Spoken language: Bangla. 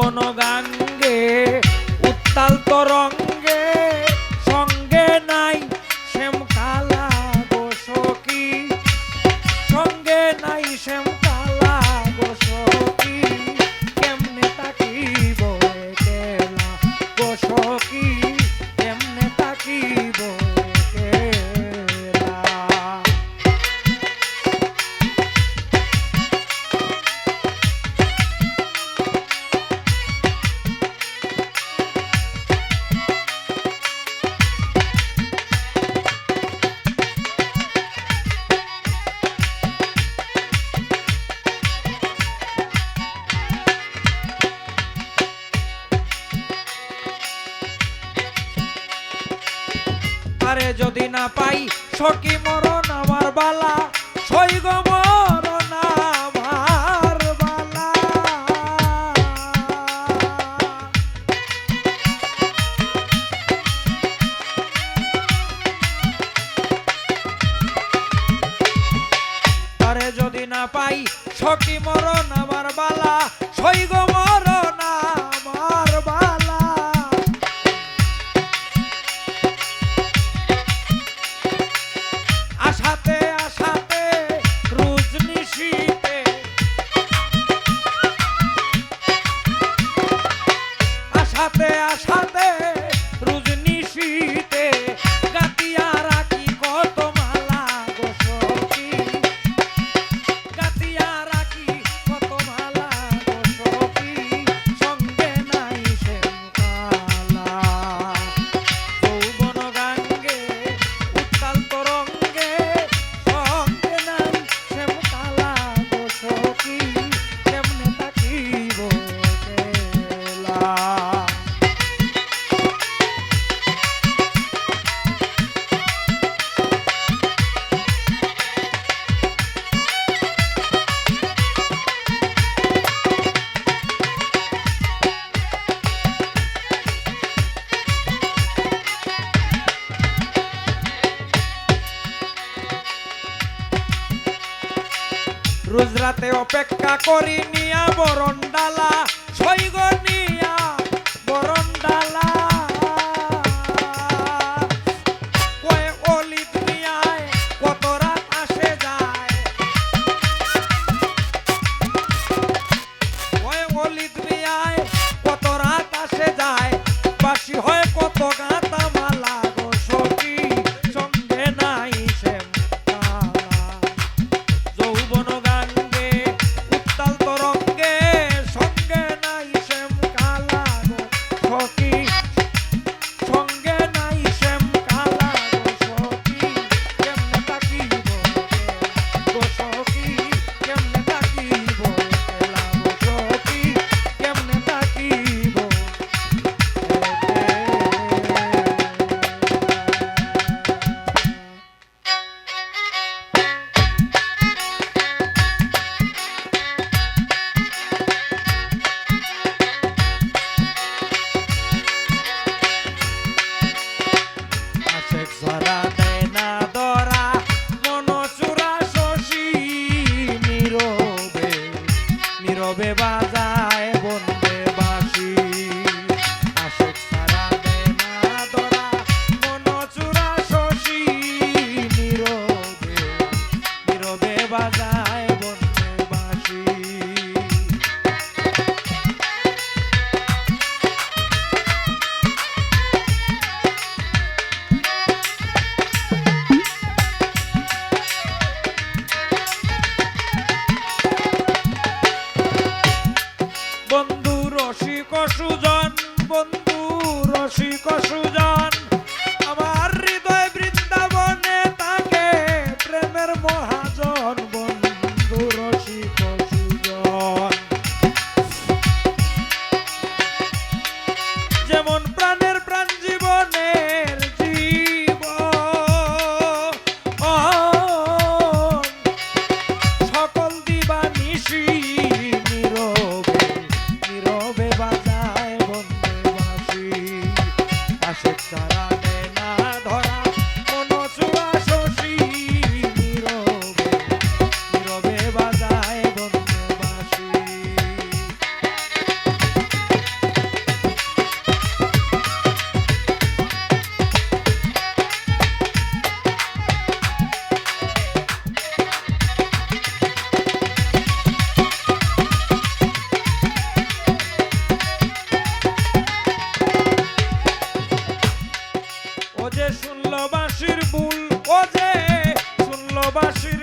যৌবন গাঙ্গে উত্তাল তরঙ্গে সঙ্গে নাই শ্যাম কালা গো সখী সঙ্গে নাই শ্যাম কালা গো সখী কেমনে তাকিব একলা গো সখী কেমনে তাকিব একলা। আরে যদি না পাই সখী মরণ আমার বালা সইগ মরণ আমার বালা। আরে যদি না পাই সখী মরণ আমার বালা সইগ মরণ আমার বালা। আশাতে আশাতে রোজ নিশীতে আশাতে আশাতে রোজ নিশীতে গাতিয়া রাখি কত মালা গো সখী গাতিয়া রাখি কত মালা গো সখী সঙ্গে নাই শ্যাম কালা যৌবন গাঙ্গে উত্তাল তরঙ্গে সঙ্গে নাই শ্যাম কালা গো সখী কেমনে তাকিব একলা। রোজ রাতে অপেক্ষা করি নিয়া বরণ ডালা সইগ নিয়া বরণ ডালা কয়ে অলিত নিয়ায় কত রাত আসে যায় কয়ে অলিত নিয়ায় কত রাত আসে যায় বাসি হয় কত গাঁথা মালা গো সখী সঙ্গে নাই শ্যাম কালা যৌবন গাঙ্গে উত্তাল তরঙ্গে সঙ্গে নাই শ্যাম কালা গো সখী সঙ্গে নাই শ্যাম কালা গো সখী কেমনে তাকিব গো সখী কেমনে তাকিব একলা গো সখী কেমনে তাকিব একলা। আশেক ধরা দেয় না ধরা মন চূড়া শশী নীরবে নীরবে বাজায় বন্দে বাঁশি। আশেক ধরা দেয় না ধরা মন চূড়া শশী নীরবে নীরবে বাজায় বন্দে বাঁশি। বন্ধু রসিক সুজন বন্ধু রসিক সুজন আমার হৃদয় বৃন্দাবনে তাকে প্রেমের মহাজন বন্ধু বাসির